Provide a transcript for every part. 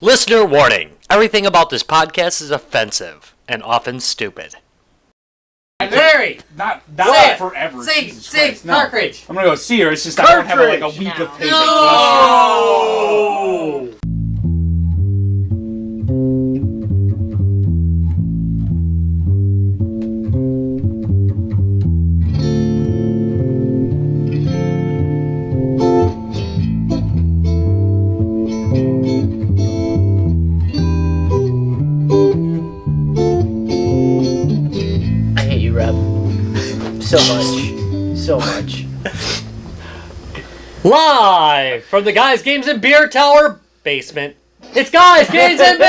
Listener warning. Everything about this podcast is offensive and often stupid. Larry! Not forever. Say Cartridge. I'm gonna go see her. It's just I don't have like a week of paid vacation. No! So much. Live from the Guys Games and Beer Tower basement, it's Guys Games and Beer!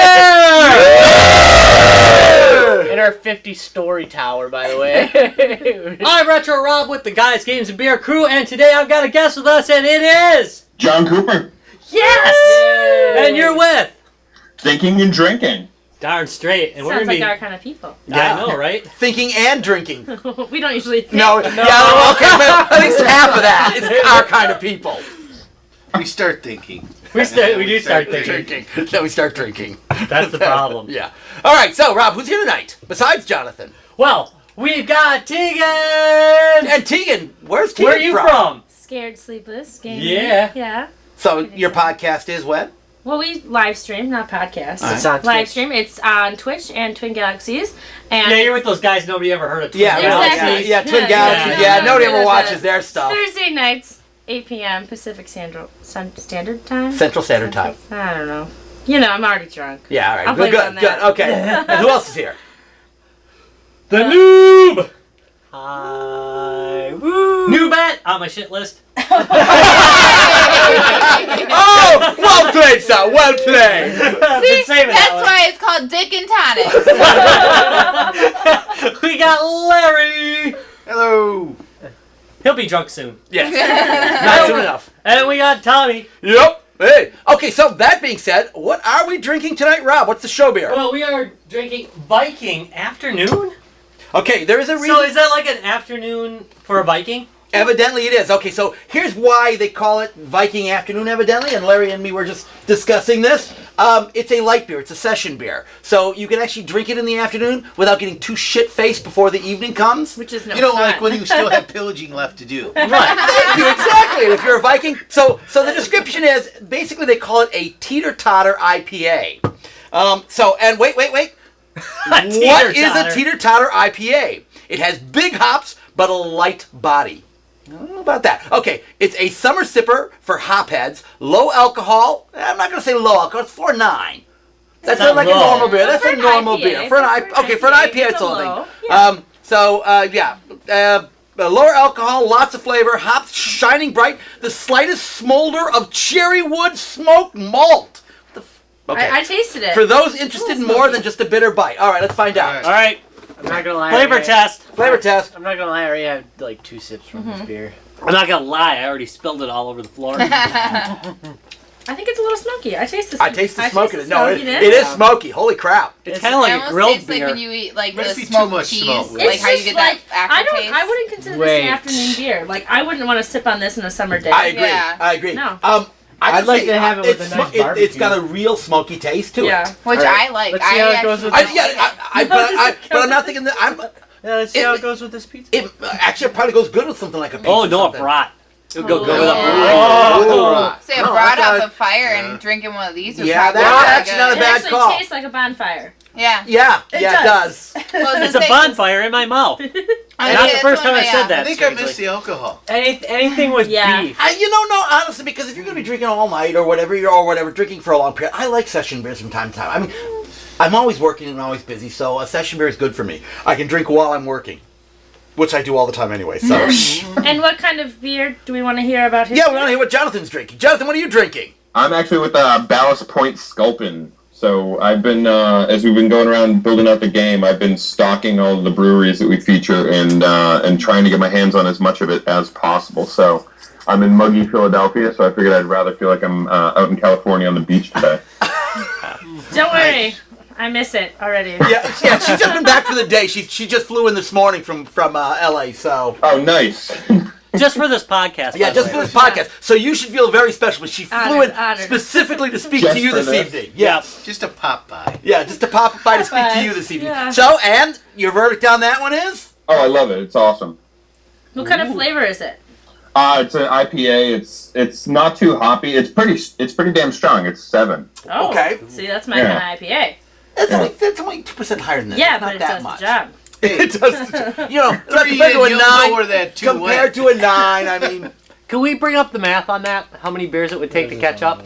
In our 50-story tower, by the way. I'm Retro Rob with the Guys Games and Beer crew, and today I've got a guest with us, and it is... John Cooper. Yes! Yay! And you're with... Thinking and Drinkin. Darn straight. And Sounds like our kind of people. I know, right? Thinking and drinking. We don't usually think. No. Yeah, okay, but at least half of that is our kind of people. We start thinking. We do start thinking. Then we start drinking. That's the problem. Yeah. All right, so, Rob, who's here tonight, besides Jonathan? Well, we've got Tegan! And Tegan, where's Tegan Where are you from? Scared Sleepless. Gaming. Yeah. Yeah. So, your podcast is when? Well, we live stream, not podcast. It's on live Twitch. stream. It's on Twitch and Twin Galaxies. And Yeah, you're with those guys nobody ever heard of. Yeah, Exactly. yeah, Twin Yeah, Galaxies. yeah. Yeah, nobody ever Yeah. watches their stuff. Thursday nights, 8 p.m. Pacific Standard Time. Central Standard Time. I don't know. You know, I'm already drunk. Yeah, all right. I'll Good, blame it on good. that. Okay. And who else is here? The noob! Hi. Woo! Noob on my shit list. Oh, well played, son. Well played. Been saving That's that why it's called Dick and Tonics. one. We got Larry. Hello. He'll be drunk soon. Yes. Not soon enough. And we got Tommy. Yep. Hey. Okay, so that being said, what are we drinking tonight, Rob? What's the show beer? Well, we are drinking Viking Afternoon. Okay, there is a reason. So is that like an afternoon for a Viking? Evidently it is. Okay, so here's why they call it Viking Afternoon, evidently, and Larry and me were just discussing this. It's a light beer. It's a session beer. So you can actually drink it in the afternoon without getting too shit-faced before the evening comes. Which is no You know, fun. like when you still have pillaging left to do. Right. Thank you, exactly. And if you're a Viking, so the description is, basically they call it a teeter-totter IPA. And wait. What is a teeter-totter IPA? It has big hops, but a light body. I don't know about that. Okay, it's a summer sipper for hopheads, low alcohol. I'm not going to say low alcohol, it's 4.9. That's not like low. a normal beer. That's For a an normal IPA, beer. For an IPA, it's a low. little thing. Yeah. Lower alcohol, lots of flavor, hops shining bright, the slightest smolder of cherry wood smoked malt. Okay. I tasted it. For those interested in more than just a bitter bite. All right, let's find out. All right. I'm not gonna lie. Flavor test. Flavor test. I'm not gonna lie. I already had like 2 sips from this beer. I'm not gonna lie. I already spilled it all over the floor. I think it's a little smoky. I taste the smoke in it. No, it smokiness. is smoky. Holy crap! It's kind of like a almost grilled tastes beer. like when you eat like Must the be too smoked much cheese, smoke. like It's how you just get like that aftertaste. I wouldn't consider this an afternoon beer. Like I wouldn't want to sip on this in a summer day. I agree. Yeah. I agree. No. I'd like to have it with a nice barbecue. It's got a real smoky taste to Yeah. it. Which I like. Let's see how it goes with But I'm not thinking that. Yeah, let's see how it goes with this pizza. It actually probably goes good with something like a pizza. Oh no, or a something. brat. It would go good with a Oh. Say a No, brought that's off a fire and drinking one of these would Yeah, probably that's be actually not a good. bad It actually call. tastes like a bonfire. Yeah. Yeah, It it does. does. Well, I was It's a gonna say, bonfire in my mouth. I Not think the that's first one time I of said my, that. I think I missed the alcohol. Anything with Yeah. beef. No, honestly, because if you're going to be drinking all night or whatever, drinking for a long period, I like session beers from time to time. I mean, I'm always working and always busy, so a session beer is good for me. I can drink while I'm working, which I do all the time anyway, so. And what kind of beer do we want to hear about? Yeah, we want to hear what Jonathan's drinking. Jonathan, what are you drinking? I'm actually with Ballast Point Sculpin. So I've been, as we've been going around building out the game, I've been stalking all of the breweries that we feature and trying to get my hands on as much of it as possible. So I'm in muggy Philadelphia, so I figured I'd rather feel like I'm out in California on the beach today. Don't worry. I miss it already. Yeah, she's just been back for the day. She just flew in this morning from LA, so. Oh, nice. Just for this podcast. Yeah, by just the for way. this podcast. So you should feel very special. She flew in Honored. specifically to speak Just to you for this this. evening. Yes. Just a pop by. Yeah, just to pop by to speak to you this evening. Yeah. So, and your verdict on that one is? Oh, I love it. It's awesome. What kind of flavor is it? It's an IPA. It's not too hoppy. It's pretty damn strong. It's 7. Oh, Okay. See, that's my Yeah. kind of IPA. That's only 2% higher than this. Yeah, It's not but it that does much. the job. It does. You know, Three compared to a and you'll 9. know where that 2 Compared to a 9, I mean. Can we bring up the math on that? How many beers it would take to catch up?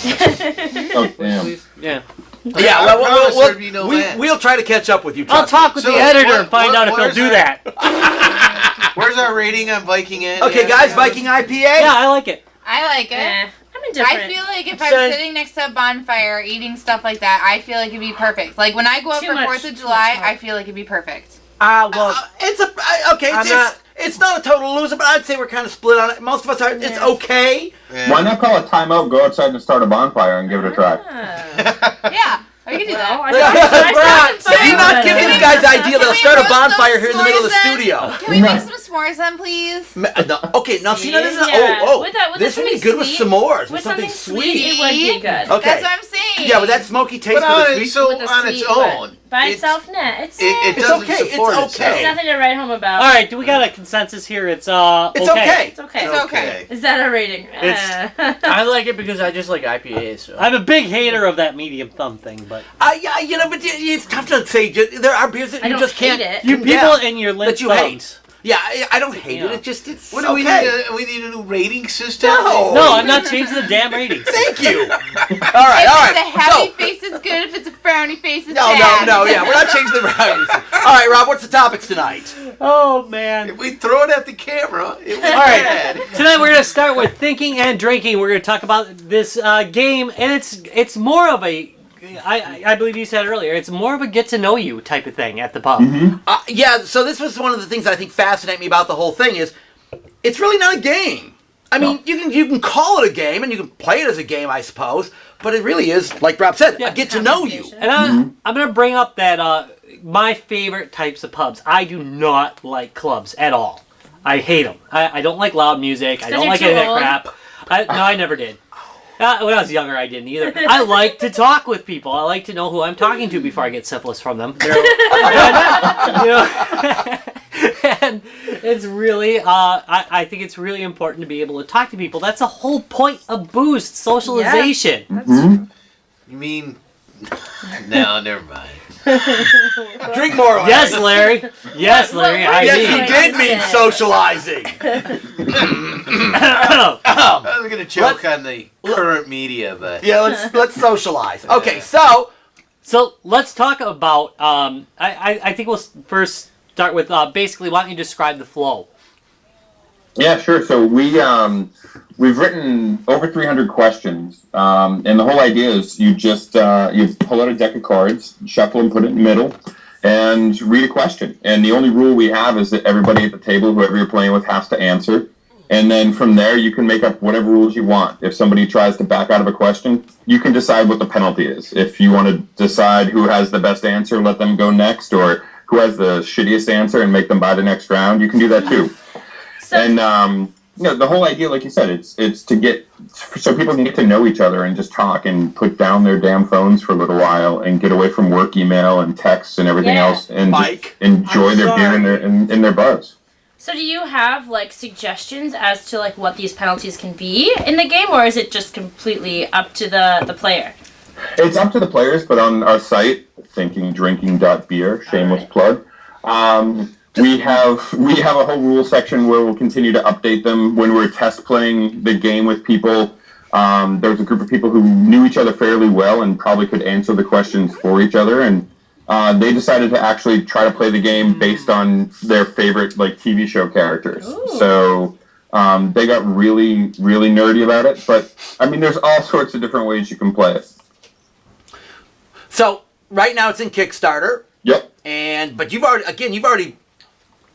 Oh damn. Please? Yeah. Yeah, I promise there'd be no math. we'll try to catch up with you. I'll trust me. talk with So, the editor what- and find what- out if what he'll is do that? that. Where's our rating on Viking Ant? Okay, guys, Viking IPA. Yeah, I like it. I like it. I'm indifferent. I feel like if So- I'm sitting next to a bonfire eating stuff like that, I feel like it'd be perfect. Like when I go out Too for much- 4th too of much July, smoke. I feel like it'd be perfect. Well, It's a okay. I'm It's, not- it's not a total loser, but I'd say we're kind of split on it. Most of us are. It's Yeah. okay. Why not call a timeout, go outside and start a bonfire and give it a try? Yeah, we can do Well, that. I Brad, saw do not give these guys idea they'll we start a roast bonfire those here in the middle of the s'mores then? studio. Can we make some s'mores then, please? No, okay, now see, now this is Yeah. oh With this would be something good with sweet. s'mores, With something sweet, sweet. it would be good. Okay. That's what I'm saying. Yeah, with that smoky taste But with on, the it, sweet. so With the on its sweet, but own, by it's- itself, nah. It's it It's doesn't okay, it's support okay. itself. It's nothing to write home about. All right, do we got a consensus here? It's It's okay. It's okay. It's okay. Is that a rating? It's- I like it because I just like IPAs. So. I'm a big hater of that medium thumb thing, but Yeah, you know, but it's tough to say. There are beers that I you don't just can't. hate it. you Yeah. people and your limp That you hate. thumbs. Yeah, I don't hate Yeah. it. It's What do we okay. need? We need a new rating system. No. No, I'm not changing the damn ratings. Thank you. all right, If all right. it's a happy So, face, it's good. If it's a frowny face, it's no, bad. yeah, we're not changing the values. All right, Rob, what's the topics tonight? Oh man. If we throw it at the camera, it would All right. bad. Tonight we're gonna start with thinking and drinking. We're gonna talk about this game, and it's more of a, I believe you said earlier, it's more of a get to know you type of thing at the pub. Yeah, so this was one of the things that I think fascinate me about the whole thing is it's really not a game. I mean, you can call it a game and you can play it as a game, I suppose, but it really is, like Rob said, a get to know you. And I'm gonna bring up that my favorite types of pubs. I do not like clubs at all. I hate them. I don't like loud music. I don't you're like too any of that old. crap. No, I never did. When I was younger, I didn't either. I like to talk with people. I like to know who I'm talking to before I get syphilis from them. And, you know, and it's really, I think it's really important to be able to talk to people. That's the whole point of booze, socialization. You mean? No, never mind. Drink more. Larry. Yes, Larry. Yes, Larry. I Yes, mean. you did mean socializing. I was gonna choke on the current media, but Yeah, let's socialize. Okay, so So let's talk about. I think we'll first start with basically. Why don't you describe the flow? Yeah, sure. So we've written over 300 questions, and the whole idea is you just you pull out a deck of cards, shuffle and put it in the middle, and read a question. And the only rule we have is that everybody at the table, whoever you're playing with, has to answer. And then from there, you can make up whatever rules you want. If somebody tries to back out of a question, you can decide what the penalty is. If you want to decide who has the best answer, let them go next, or who has the shittiest answer and make them buy the next round, you can do that too. So, And the whole idea, like you said, it's to get so people can get to know each other and just talk and put down their damn phones for a little while and get away from work email and texts and everything Yeah. else and just Mike, enjoy I'm their beer sorry. in their buzz. so do you have like suggestions as to like what these penalties can be in the game, or is it just completely up to the player? It's up to the players, but on our site, thinkingdrinking.beer, shameless plug, we have a whole rule section where we'll continue to update them when we're test playing the game with people. There was a group of people who knew each other fairly well and probably could answer the questions for each other, and they decided to actually try to play the game based on their favorite like TV show characters. Ooh. So they got really, really nerdy about it. But I mean, there's all sorts of different ways you can play it. so right now it's in Kickstarter, Yep. but you've already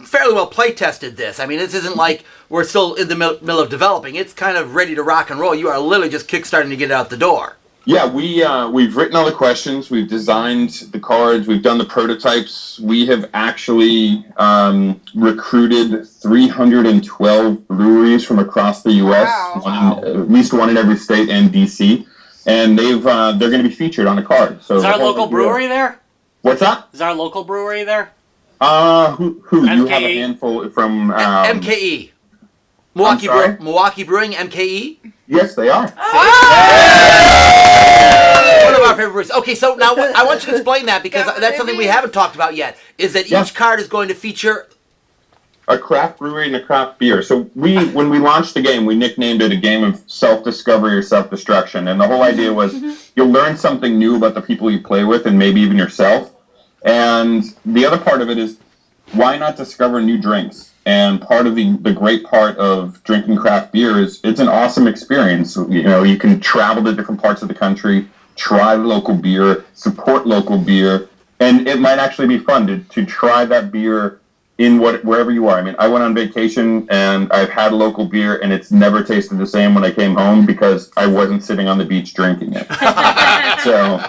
fairly well play tested this. I mean, this isn't like we're still in the middle of developing. It's kind of ready to rock and roll. You are literally just kickstarting to get it out the door. Yeah, we've written all the questions, we've designed the cards, we've done the prototypes. We have actually recruited 312 breweries from across the U.S., at least one in every state and D.C., and they're going to be featured on a card. So is our local brewery there? What's that? Is our local brewery there? Who? You have a MKE? handful from MKE. Milwaukee Brewing, MKE. Yes, they are. One of our favorite breweries. Okay, so now I want you to explain that because that's something we haven't talked about yet. Is that each card is going to feature a craft brewery and a craft beer. So when we launched the game, we nicknamed it a game of self-discovery or self-destruction. And the whole idea was you'll learn something new about the people you play with and maybe even yourself. And the other part of it is why not discover new drinks? And part of the great part of drinking craft beer is it's an awesome experience. You know, you can travel to different parts of the country, try local beer, support local beer, and it might actually be fun to try that beer in wherever you are. I mean, I went on vacation and I've had a local beer and it's never tasted the same when I came home because I wasn't sitting on the beach drinking it. So...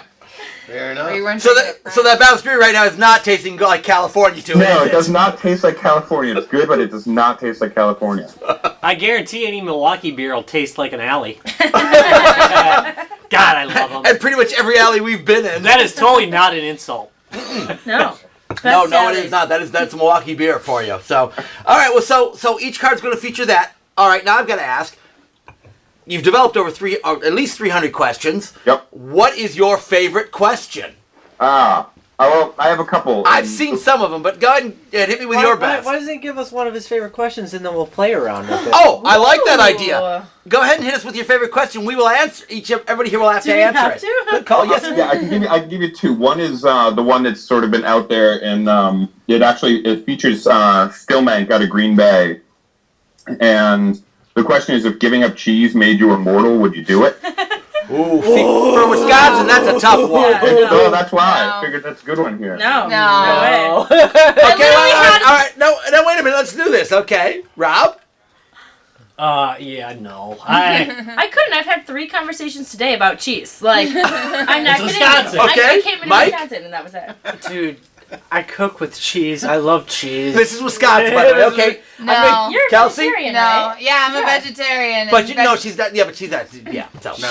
Fair enough. So that Balanced Beer right now is not tasting like California to it. No, it does not taste like California. It's good, but it does not taste like California. I guarantee any Milwaukee beer will taste like an alley. God, I love them. And pretty much every alley we've been in. That is totally not an insult. No. No, it is not. That's Milwaukee beer for you. So, all right. Well, so each card's going to feature that. All right. Now I've got to ask. You've developed at least 300 questions. Yep. What is your favorite question? Well, I have a couple. I've seen some of them, but go ahead and hit me with your best. Why doesn't he give us one of his favorite questions and then we'll play around with it? Oh, I like that idea. Go ahead and hit us with your favorite question. We will answer everybody here will have to answer it. Good call. Yes. Yeah, I can give you two. One is the one that's sort of been out there, and it features Stillman got a Green Bay, and the question is, if giving up cheese made you immortal, would you do it? Ooh, see, for Wisconsin, that's a tough one. Yeah, So that's why I figured that's a good one here. No way. Okay, all right. No, wait a minute. Let's do this. Okay, Rob. Yeah, no. I couldn't. I've had 3 conversations today about cheese. Like, I'm not It's kidding. Wisconsin. I came into Mike? Wisconsin and that was it. Dude, I cook with cheese. I love cheese. This is Wisconsin, by the way. Okay. No. You're a Kelsey? vegetarian, No. right? Yeah, I'm a vegetarian. But and no, she's not. Yeah, but she's not. Yeah. So. So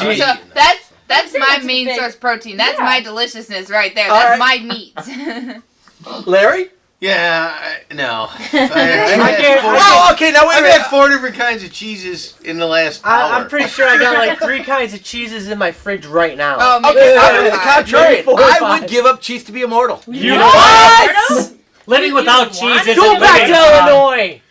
that's my that's main big. source protein. That's Yeah. my deliciousness right there. All That's right. my meat. Larry? Yeah, no. Oh, okay. Now wait a I've minute. had 4 different kinds of cheeses in the last hour. I'm pretty sure I got like 3 kinds of cheeses in my fridge right now. Oh, me Okay, too. I'm the contrary. Maybe 4 or I 5. would give up cheese to be immortal. You know what? Living You without want cheese it? isn't Go back living. to Illinois.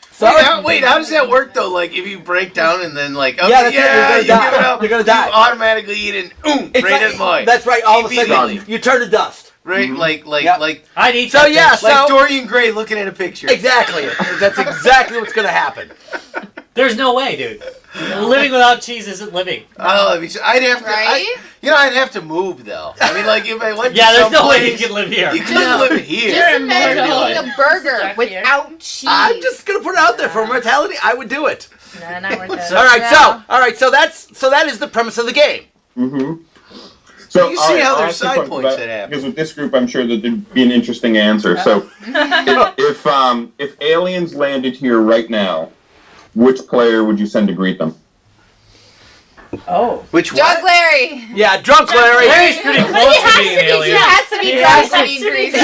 Wait, how does that work though? Like if you break down and then like, okay, Yeah, that's it, you you're gonna give it die. up, You're gonna die. You automatically eat it, It's right as mine. That's right. All of a sudden, Immediately. you turn to dust. Right, Yep. like I'd eat So that yeah, thing. like so Dorian Gray looking at a picture. exactly. That's exactly what's going to happen. There's no way, dude. Living without cheese isn't living. Oh, I'd have to. Right? I'd have to move though. I mean, like if I went. Yeah, to there's no way you someplace- can live here. You couldn't live here. Just imagine immortal. eating a burger Stuck here. without cheese. I'm just going to put it out there for mortality. I would do it. Nah, not worth it. All right. Yeah. So that is the premise of the game. Mm-hmm. So You see how I'll there's ask you side a question points about- that happen. Because with this group, I'm sure that there'd be an interesting answer. So, if aliens landed here right now, which player would you send to greet them? Oh. Which Drunk one? Larry. Yeah, drunk Larry. Larry's pretty close to being an He alien. has to be He drunk has to to be be. greasy.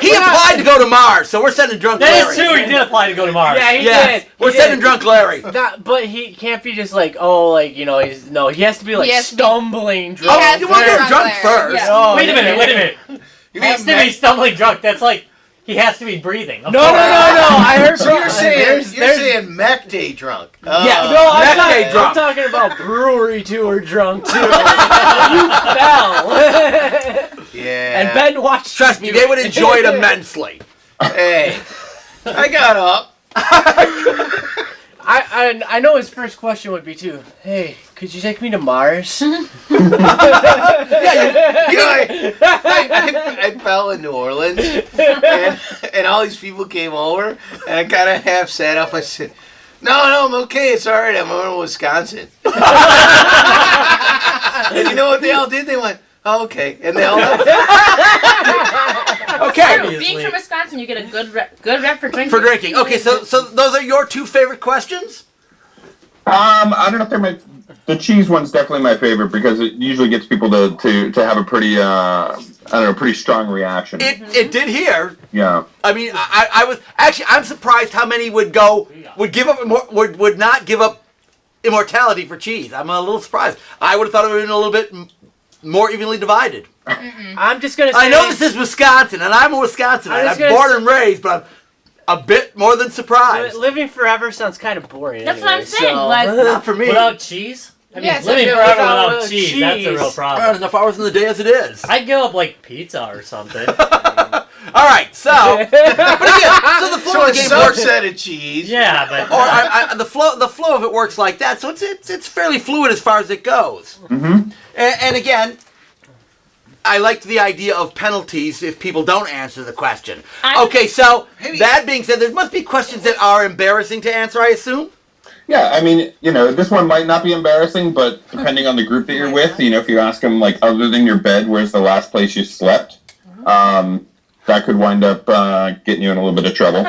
He applied to go to Mars, so we're sending drunk That Larry. is true. He did apply to go to Mars. Yeah, he Yes, did. we're He sending did. drunk Larry. But he can't be just like, he has to be like He has to be- stumbling He drunk. has you to want be to get drunk Larry. first. Yeah. Oh, Wait a minute. You He has mean to be stumbling drunk. That's like he has to be breathing. No. I heard So from you're saying there's- you're saying Mech Day drunk? Yeah. No, Next day I'm drunk. talking about brewery tour drunk too. You fell. Yeah. And Ben watched. Trust me, they would enjoy it immensely. Hey, I got up. I know his first question would be too. Hey, could you take me to Mars? You know, I fell in New Orleans, and all these people came over, and I kind of half sat up. I said, "No, I'm okay. It's all right. I'm over in Wisconsin." And you know what they all did? They went, oh, okay. And they all left. Okay. Being from Wisconsin, you get a good rep for drinking. For drinking. Okay, so those are your two favorite questions? I don't know if they're the cheese one's definitely my favorite because it usually gets people to have a pretty pretty strong reaction. It did here. Yeah. I mean, I was actually I'm surprised how many would give up would not give up immortality for cheese. I'm a little surprised. I would have thought it would have been a little bit more evenly divided. I'm just gonna say. I know this is Wisconsin, and I'm a Wisconsinite. I'm born and raised, but I'm a bit more than surprised. Living forever sounds kind of boring. That's anyway, what I'm saying. So. Like, Not for me. Without cheese? I mean, Yes, living I feel forever without without cheese, cheese. that's a real There's problem. enough hours in the day as it is. I'd give up, like, pizza or something. All right, so but again, so the flow So of a the game works. subset of cheese. Yeah, but... Or the flow of it works like that, so it's fairly fluid as far as it goes. Mm-hmm. And again, I liked the idea of penalties if people don't answer the question. Okay, so that being said, there must be questions that are embarrassing to answer, I assume. Yeah, I mean, this one might not be embarrassing, but depending on the group that you're with, if you ask them, like, other than your bed, where's the last place you slept? That could wind up getting you in a little bit of trouble.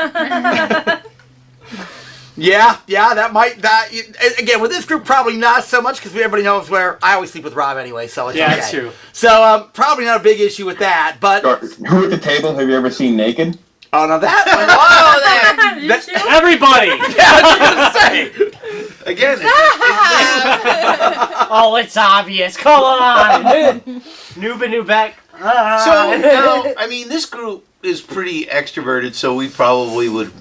Yeah, again, with this group, probably not so much, because everybody knows where I always sleep with Rob anyway, so it's okay. that's true. So, probably not a big issue with that, but... Who at the table have you ever seen naked? Oh, now that one... you too? Everybody! Yeah, I was going to say! Again, Oh, it's obvious. Come on. Noob back. so now, I mean, this group is pretty extroverted, so we probably would,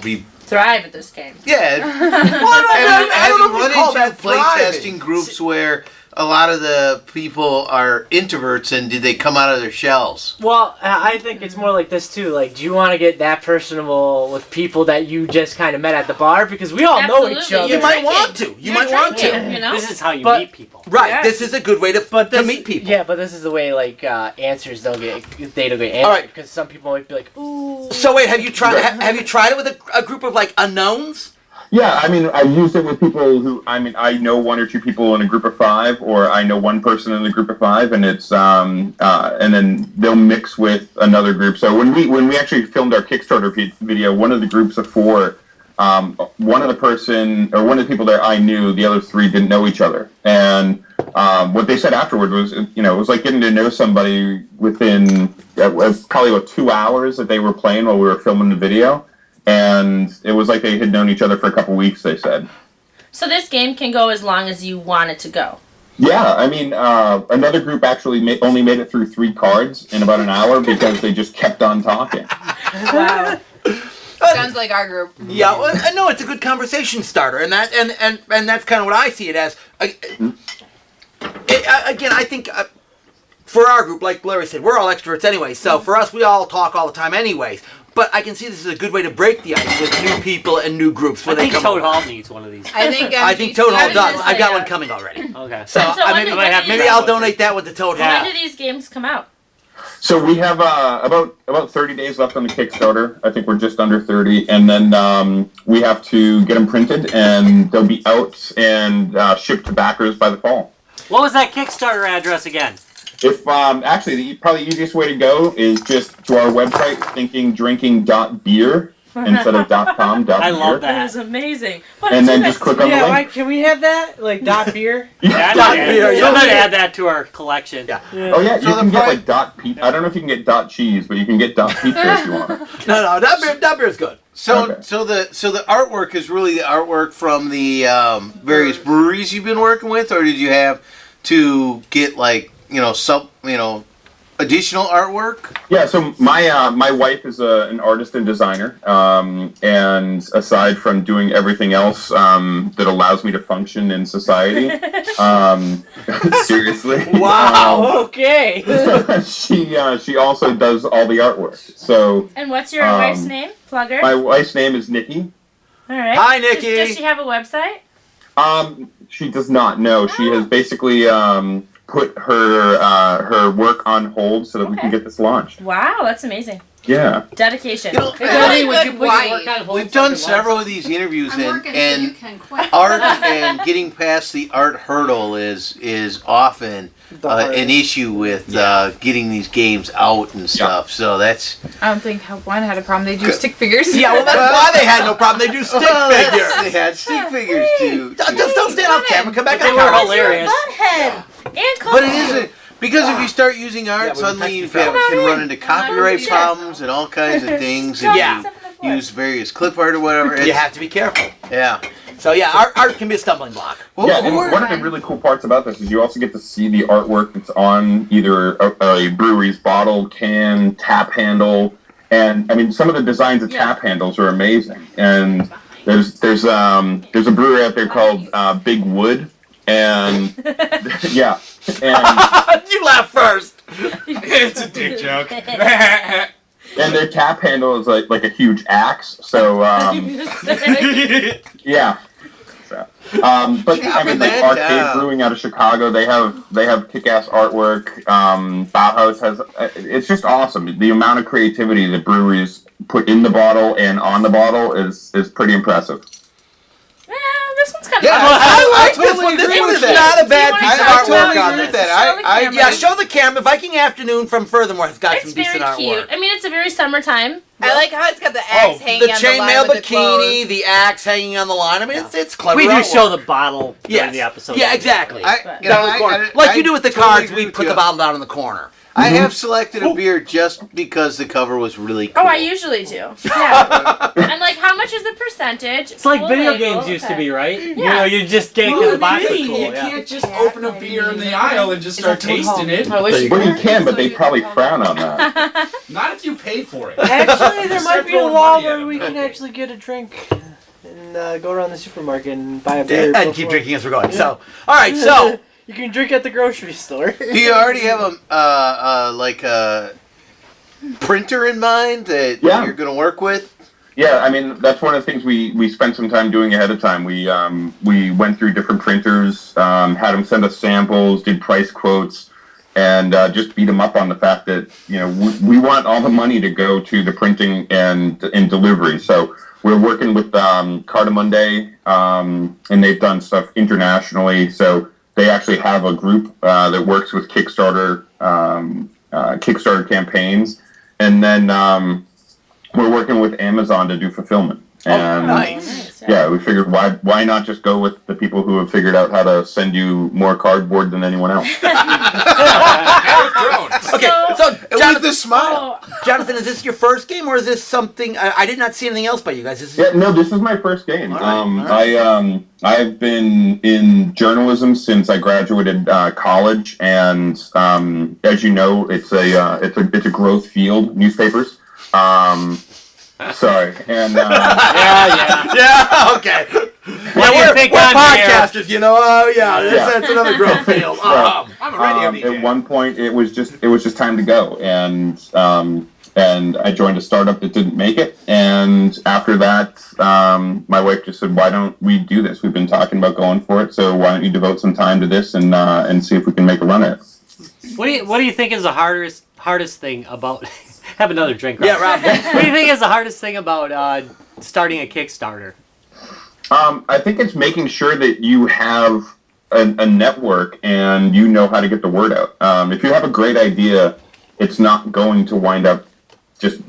be. Thrive at this game. Yeah. I don't know if run we call that into play thriving. testing groups where a lot of the people are introverts, and did they come out of their shells? Well, I think it's more like this too. Like, do you want to get that personable with people that you just kind of met at the bar? Because we all know each Absolutely. other. You might want to. You might want to. You know? This is how you But- meet people. Right, Yeah. this is a good way to meet people. Yeah, but this is the way answers don't get answered. All right. Because some people might be like, ooh. So wait, have you tried it with a group of like unknowns? Yeah, I mean, I've used it with people who, I know one or two people in a group of five, or I know one person in a group of five, and it's, and then they'll mix with another group. So when we actually filmed our Kickstarter video, one of the groups of four, one of the people there I knew, the other three didn't know each other. And what they said afterward was, it was like getting to know somebody within probably about 2 hours that they were playing while we were filming the video. And it was like they had known each other for a couple weeks, they said. So this game can go as long as you want it to go. Yeah, I mean, another group actually only made it through 3 cards in about an hour because they just kept on talking. Wow. Sounds like our group. Yeah, well, no, it's a good conversation starter, and that's kind of what I see it as. Again, I think for our group, like Larry said, we're all extroverts anyway. So for us, we all talk all the time anyways. But I can see this is a good way to break the ice with new people and new groups. I think Toad Hall needs one of these. I think Toad Hall I does. was I've got gonna one coming already. Okay. So, And so when maybe I'll donate that one to Toad Hall. When do these games come out? So we have about 30 days left on the Kickstarter. I think we're just under 30. And then we have to get them printed, and they'll be out and shipped to backers by the fall. What was that Kickstarter address again? If actually, probably the easiest way to go is just to our website, thinkingdrinking.beer instead of .com. I love That that. is amazing. And then just click on the Yeah, link. can we have that? Like, .beer? Yeah, beer, We'll yeah. add that to our collection. Yeah. Oh yeah, So you can the get like .pizza. I don't know if you can get .cheese, but you can get .pizza if you want. No, that beer's good. So Okay. so the artwork is really the artwork from the various breweries you've been working with, or did you have to get like additional artwork? Yeah, so my wife is an artist and designer, and aside from doing everything else that allows me to function in society, seriously, Wow, okay. she also does all the artwork. So And what's your wife's name? Plugger? my wife's name is Nikki. All right. Hi, Nikki. Does she have a website? She does not know. She has basically put her work on hold so that we can get this launched. Wow, that's amazing. Yeah. Dedication. You know, Really Would you good put your wife. work on hold we've done for several of these interviews, I'm and working so you and can quit. art and getting past the art hurdle is often an issue with getting these games out and stuff. So that's I don't think Help One had a problem. They do stick figures. Yeah, well, that's why they had no problem. They do stick figures. They had stick figures too. Just don't stand off camera. Come back They on were camera. hilarious. Butthead. And But it isn't. Because if you start using art, Yeah, we suddenly text you you fellas. can run into copyright Shit. problems and all kinds of things. And Yeah. you use various clip art or whatever. You It's- have to be careful. yeah. So yeah, art can be a stumbling block. Yeah, and one of the really cool parts about this is you also get to see the artwork that's on either a brewery's bottle, can, tap handle, and I mean some of the designs of tap handles are amazing. And there's a brewery out there called Big Wood, and yeah, and You laugh first. It's a dick joke. and their tap handle is like a huge axe. So yeah. So, but I mean, like Arcade Brewing out of Chicago, they have kick-ass artwork. Bauhaus has. It's just awesome. The amount of creativity that breweries put in the bottle and on the bottle is pretty impressive. This one's kind of Yeah, I like totally this one. This agree one with is that. not a bad I piece of totally artwork agree on with this. that. Yeah, show the camera. Viking Afternoon from Furthermore has got It's some very decent cute. artwork. I mean, it's a very summertime. I like how it's got the axe hanging The on the line chainmail with the bikini, clothes. the axe hanging on the line. I mean, it's clever. We do artwork. show the bottle during Yes. the episode. Yeah, exactly. You Down know, in the corner. I Like you do with the totally cards, agree we with put you. the bottle down in the corner. I have selected a beer just because the cover was really cool. Oh, I usually do. Yeah. And like, how much is the percentage? It's like Full video label, games used to okay. be, right? You Yeah. know, you just get it because the box is cool. You Yeah. can't just open a beer in the aisle and just start tasting it. I wish you Well, you could. can, but they probably frown on that. Not if you pay for it. Actually, there Start might be a throwing law money at where him. we can actually get a drink and go around the supermarket and buy a beer. And keep before- drinking as we're going. So, all right, so You can drink at the grocery store. Do you already have a printer in mind that Yeah. you're going to work with? Yeah, I mean that's one of the things we spent some time doing ahead of time. We went through different printers, had them send us samples, did price quotes, and just beat them up on the fact that we want all the money to go to the printing and delivery. So we're working with Cardamundi, and they've done stuff internationally. So they actually have a group that works with Kickstarter campaigns, and then we're working with Amazon to do fulfillment. And nice. yeah, we figured why not just go with the people who have figured out how to send you more cardboard than anyone else. Okay, so With Jonathan, the smile. Jonathan, is this your first game or is this something? I did not see anything else by you guys. This is, Yeah, no, this is my first game. All right. I've been in journalism since I graduated college, and as you know, it's a growth field. Newspapers. Sorry, and yeah, okay. What do you think we're I'm here? podcasters, you know. Oh yeah, that's another growth field. I'm a radio DJ. at one point it was just time to go, and I joined a startup that didn't make it, and after that, my wife just said, "Why don't we do this? We've been talking about going for it, so why don't you devote some time to this and see if we can make a run at it." What do you think is the hardest thing about? Have another drink. Rob. Yeah, Rob. What do you think is the hardest thing about starting a Kickstarter? I think it's making sure that you have a network and you know how to get the word out. If you have a great idea, it's not going to wind up just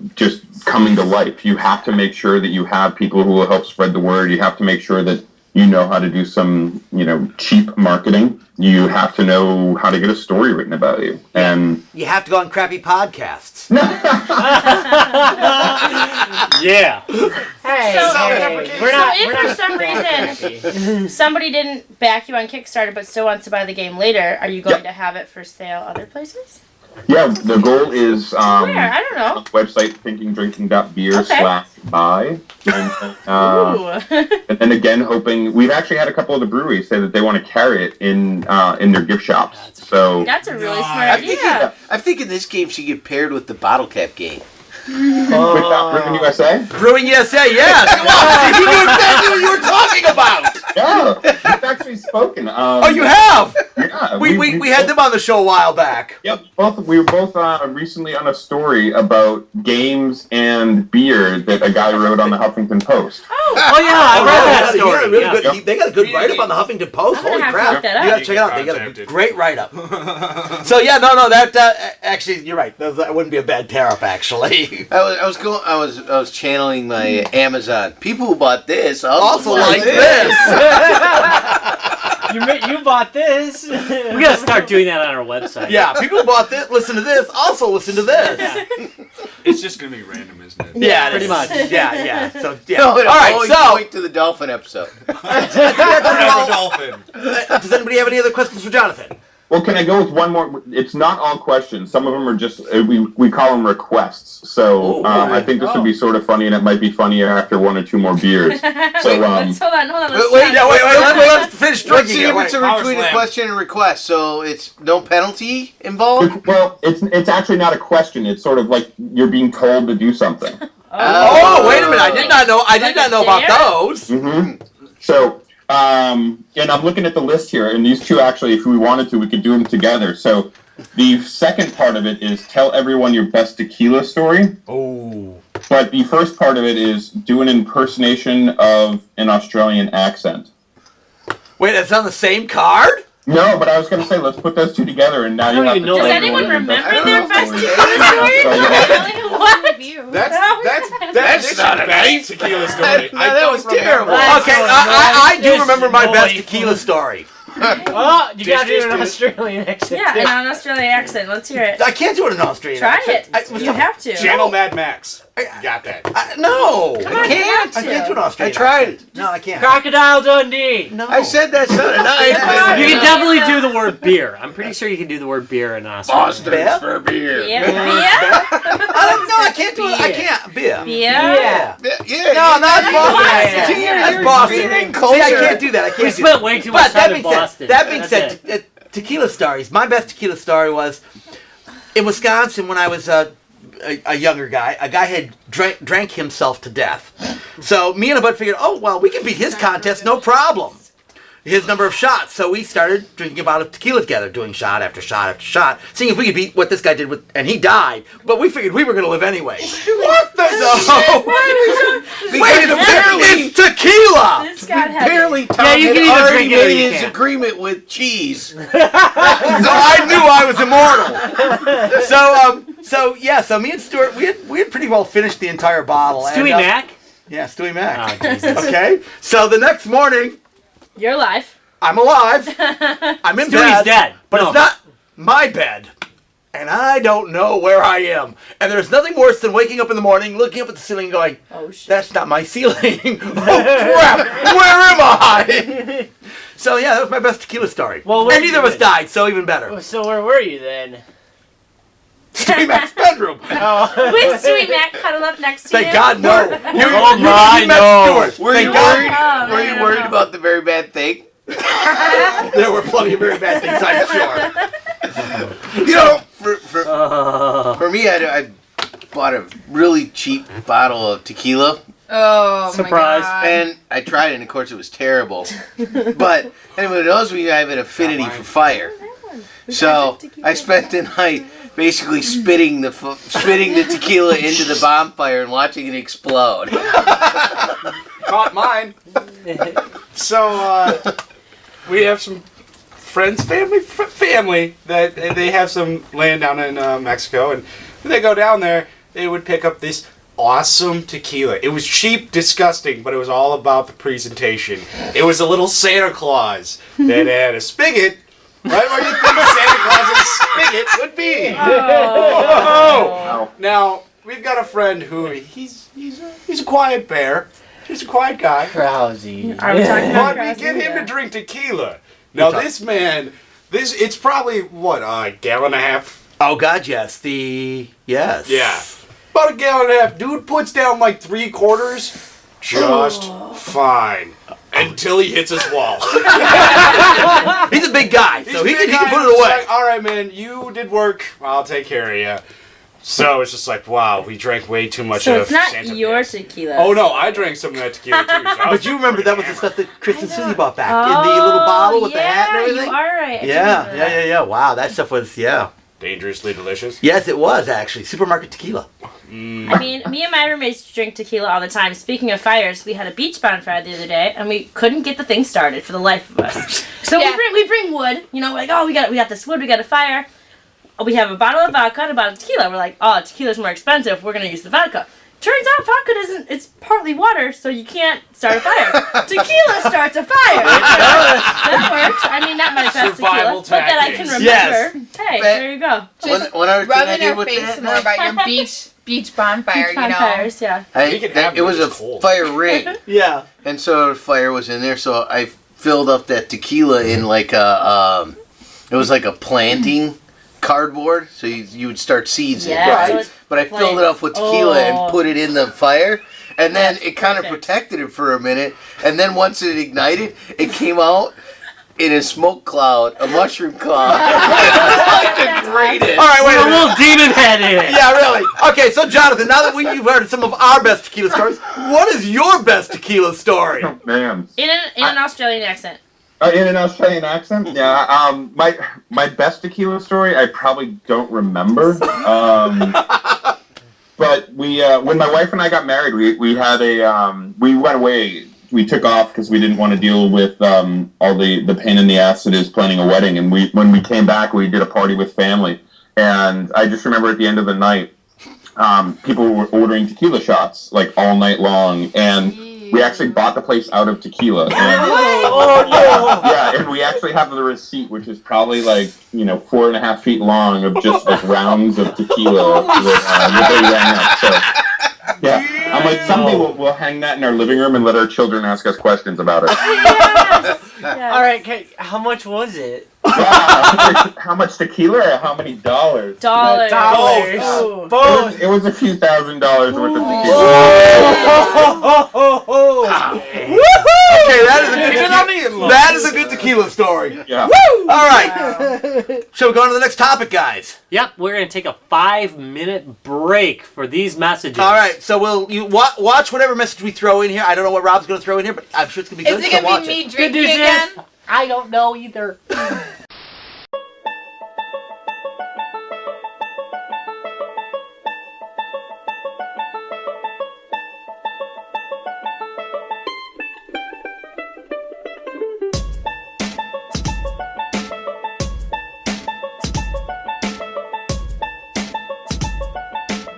coming to life. You have to make sure that you have people who will help spread the word. You have to make sure that you know how to do some, cheap marketing. You have to know how to get a story written about you. And You have to go on crappy podcasts. Yeah. Hey, we're So not. if we're for not some that reason crappy. somebody didn't back you on Kickstarter but still wants to buy the game later, are you going to have it for sale other places? yeah, the goal is Where? I don't know. website thinkingdrinking.beer/buy. Ooh. And then again, hoping we've actually had a couple of the breweries say that they want to carry it in their gift shops. So That's a really smart I'm thinking, idea. I'm thinking this game should get paired with the bottle cap game. with Brewing USA, Brewing USA, yes. Come on, you knew exactly what you were talking about. yeah, actually spoken. Oh, you have? Yeah. We had them on the show a while back. Yep. We were both recently on a story about games and beer that a guy wrote on the Huffington Post. Oh yeah, I read that They got a story. really Yeah. good, they got a good write-up on the Huffington Post. I'm gonna Holy have to crap. look that You up. gotta check it out. They got a Contacted. great write-up. So yeah, no, that actually, you're right. That wouldn't be a bad tear-up, actually. I was channeling my Amazon. People who bought this Also like this. You bought this. We gotta start doing that on our website. Yeah, people who bought this, listen to this, also listen to this. Yeah. It's just gonna be random, isn't it? Yeah, it Pretty is. much. Yeah. So yeah. No, All right. always So point to the dolphin episode. Forever dolphin. does anybody have any other questions for Jonathan? Well, can I go with one more? It's not all questions. Some of them are just we call them requests. So I think this would be sort of funny, and it might be funnier after one or two more beers. So Hold on. Let's Wait, let's finish Let's drinking see here. if it's a Power retweeted slam. question and request. So it's no penalty involved. Well, it's actually not a question. It's sort of like you're being told to do something. Oh, wait a minute! I did not know. I did Like not a know about dare? those. Mm-hmm. So, and I'm looking at the list here, and these two actually, if we wanted to, we could do them together. So, the second part of it is tell everyone your best tequila story. Oh. But the first part of it is do an impersonation of an Australian accent. Wait, that's on the same card? No, but I was going to say, let's put those two together, and now I you don't have even to know tell Does that. anyone everyone your remember their best story. tequila story? What? That's not a nice tequila story. No, that was terrible. Okay, I do This remember my best noise. tequila story. Oh, you got to do an Dish. Australian accent. Yeah, in an Australian accent. Let's hear it. I can't do it in Australian Try accent. it. You have to. Channel Mad Max. Got that. No, Come on, I you can't. have I can't to. do an Australian I tried accent. No, I can't. Crocodile Dundee. No. I said that's not a nice. You can definitely do the word beer. I'm pretty sure you can do the word beer in Australia. Beer? for beer. Yeah. I can't do it. I can't. Beer. Yeah. Yeah. No, not Boston. Boston. That's Boston. See, I can't do that. I We can't do spent that. way too But much that time in being said, Boston. that being That's said, it. tequila stories. My best tequila story was in Wisconsin when I was a younger guy. A guy had drank himself to death. So me and a bud figured, oh well, we can beat his contest, no problem. His number of shots. So we started drinking a bottle of tequila together, doing shot after shot after shot, seeing if we could beat what this guy did and he died. But we figured we were going to live anyway. What the Wait a minute, it's tequila. This got heavy. Apparently, Tom Yeah, you had can either already drink it or made you his can't. agreement with cheese. So I knew I was immortal. So me and Stuart, we had pretty well finished the entire bottle. Stewie and, Mac? Yeah, Stewie Mac. Oh, Jesus. Okay. So the next morning, You're alive. I'm alive. I'm in Stewie's bed. dead. But No. it's not my bed. And I don't know where I am. And there's nothing worse than waking up in the morning, looking up at the ceiling and going, Oh shit. that's not my ceiling. Oh crap, where am I? So yeah, that was my best tequila story. Well, where and neither of you us been? died, so even better. So where were you then? Stewie Mac's bedroom. Oh. With Stewie Mac cuddled up next to Thank you. God, no. You my, met no. Stuart. Were Thank you God. worried? Oh, Were man, you worried no. about the very bad thing? There were plenty of very bad things, I'm sure. You know, for me, I bought a really cheap bottle of tequila, Oh Surprise. my god. and I tried it, and of course it was terrible. But anyone who knows me, I have an affinity for fire. So I spent the night basically spitting the tequila into the bonfire and watching it explode. Caught mine. So we have some friends, family that they have some land down in Mexico, and when they go down there, they would pick up this awesome tequila. It was cheap, disgusting, but it was all about the presentation. It was a little Santa Claus that had a spigot. Right where you think Santa Claus's spigot would be. Oh. Now we've got a friend who he's a quiet bear. He's a quiet guy. Rousey. Are we talking about But we Krause? get him Yeah. to drink tequila. Now this man, it's probably what, a gallon and a half? Oh God, yes. Yes. Yeah. About a gallon and a half. Dude puts down like 3/4 just fine. Until he hits his wall. He's a big guy, so he He's a can big guy, put and it it's away. like, all right, man, you did work. I'll take care of you. So it's just like, wow, we drank way too much So of it's not Santa your piss. tequila. Oh no, I drank some of that tequila too. So I was But you remember that was the hammered. stuff that Chris and Susie bought back in the little bottle with the hat and everything? You are right. I do Yeah, remember that. yeah. Wow, that stuff was, Dangerously delicious. Yes, it was actually. Supermarket tequila. I mean, me and my roommates drink tequila all the time. Speaking of fires, we had a beach bonfire the other day, and we couldn't get the thing started for the life of us. So we bring wood. You know, like, oh, we got this wood, we got a fire. We have a bottle of vodka and a bottle of tequila. We're like, oh, tequila's more expensive. We're gonna use the vodka. Turns out vodka doesn't. It's partly water, so you can't start a fire. Tequila starts a fire. That works. I mean, not my best Survival tequila, but that I can tactics. remember. Hey, there you go. Just One other thing I rubbing did our with face that, more about your beach bonfire, you know. Bonfires, yeah. We can have it was them, a it's cold. fire rig, Yeah. and so the fire was in there. So I filled up that tequila in like it was like a planting cardboard. So you would start seeds in. Yeah, so Right. But I filled it up with tequila and put it in the fire. And then That's it kind of perfect. protected it for a minute. And then once it ignited, it came out in a smoke cloud, a mushroom cloud. Like the greatest. All right, wait a A minute. little demon head in it. Yeah, really. Okay, so Jonathan, now that you've heard some of our best tequila stories, what is your best tequila story? Man. In an Australian accent. In an Australian accent? Yeah. My best tequila story, I probably don't remember. But we, when my wife and I got married, we had we went away. We took off because we didn't want to deal with all the pain in the ass that is planning a wedding. And when we came back, we did a party with family. And I just remember at the end of the night, people were ordering tequila shots like all night long. And we actually bought the place out of tequila. And, yeah, and we actually have the receipt, which is probably like 4.5 feet long of just like rounds of tequila that they rang up. So. Yeah, I'm like, someday we'll hang that in our living room and let our children ask us questions about it. Yes. Yes. All right, okay, how much was it? Wow, how much tequila or how many dollars? Dollars. Both. It was a few $1,000s worth of tequila. Okay, that is a good tequila story. Yeah. All right. Shall we go on to the next topic, guys? Yep, we're going to take a 5-minute break for these messages. All right, so you watch whatever message we throw in here. I don't know what Rob's going to throw in here, but I'm sure it's going to be good. Is it so gonna watch be me it. drinking news is- again? I don't know either.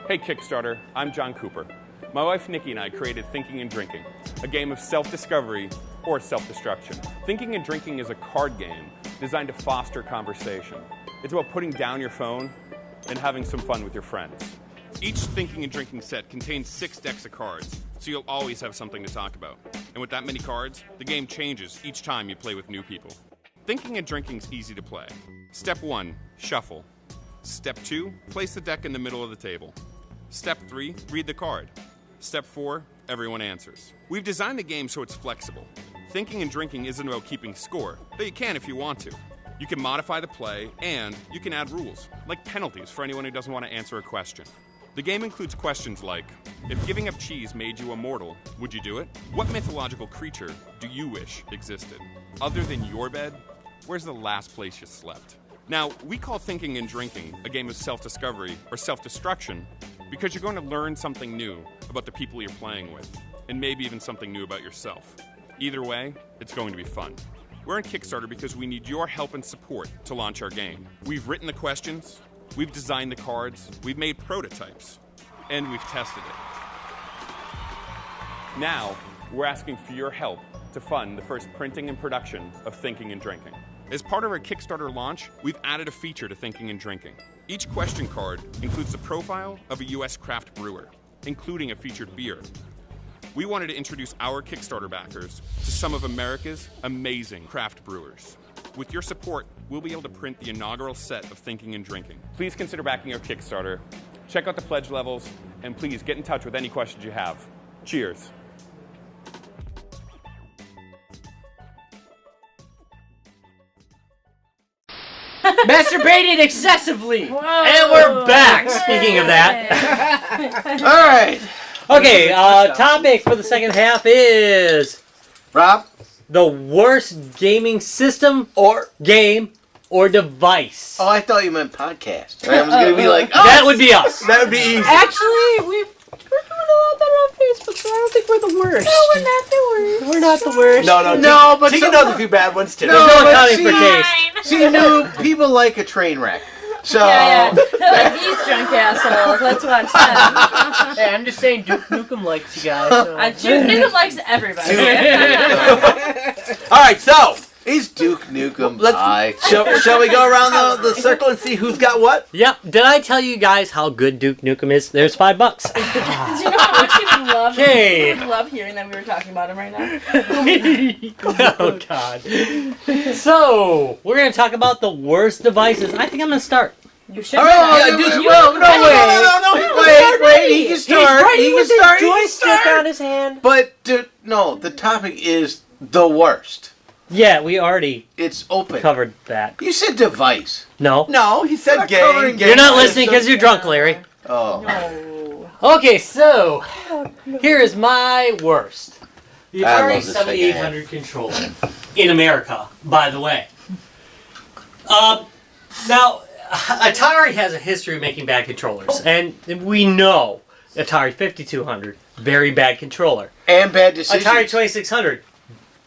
Hey Kickstarter, I'm John Cooper. My wife Nikki and I created Thinking and Drinking, a game of self-discovery or self-destruction. Thinking and Drinking is a card game designed to foster conversation. It's about putting down your phone and having some fun with your friends. Each Thinking and Drinking set contains 6 decks of cards, so you'll always have something to talk about. And with that many cards, the game changes each time you play with new people. Thinking and Drinking's easy to play. Step 1, shuffle. Step 2, place the deck in the middle of the table. Step 3, read the card. Step 4, everyone answers. We've designed the game so it's flexible. Thinking and Drinking isn't about keeping score, though you can if you want to. You can modify the play, and you can add rules, like penalties for anyone who doesn't want to answer a question. The game includes questions like, if giving up cheese made you immortal, would you do it? What mythological creature do you wish existed? Other than your bed, where's the last place you slept? Now, we call Thinking and Drinking a game of self-discovery or self-destruction because you're going to learn something new about the people you're playing with, and maybe even something new about yourself. Either way, it's going to be fun. We're on Kickstarter because we need your help and support to launch our game. We've written the questions, we've designed the cards, we've made prototypes, and we've tested it. Now, we're asking for your help to fund the first printing and production of Thinking and Drinking. As part of our Kickstarter launch, we've added a feature to Thinking and Drinking. Each question card includes the profile of a U.S. craft brewer, including a featured beer. We wanted to introduce our Kickstarter backers to some of America's amazing craft brewers. With your support, we'll be able to print the inaugural set of Thinking and Drinking. Please consider backing our Kickstarter. Check out the pledge levels, and please get in touch with any questions you have. Cheers. Masturbating excessively. Whoa. And we're back. Speaking of that. All right. Okay, topic for the second half is Rob? the worst gaming system Or game or device. Oh, I thought you meant podcast. I was gonna be like, oh, That would be us. that would be easy. Actually, we're doing a lot better on Facebook, so I don't think we're the worst. No, we're not the worst. We're not the worst. No, but Tegan knows a few bad ones too. There's no but accounting for taste. See, new people like a train wreck. So Yeah. They're like, these drunk assholes. Let's watch them. Hey, I'm just saying Duke Nukem likes you guys. So. Duke Nukem likes everybody. All right, so is Duke Nukem let's high? shall we go around the circle and see who's got what? Yep. Did I tell you guys how good Duke Nukem is? There's $5. Do you know how much he would love? Okay. He would love hearing that we were talking about him right now. Oh God. So we're gonna talk about the worst devices. I think I'm gonna start. You should. All right, Wait, he can start. He can start. Joystick on his hand. But dude, no, the topic is the worst. Yeah, we already It's open. covered that. You said device. No. No, he said Not game. covering game. You're not listening because you're drunk, Larry. Oh. No. Okay, so here is my worst. The I Atari love this 7800 controller in America, by the way. Now, Atari has a history of making bad controllers, and we know Atari 5200, very bad controller. And bad decisions. Atari 2600,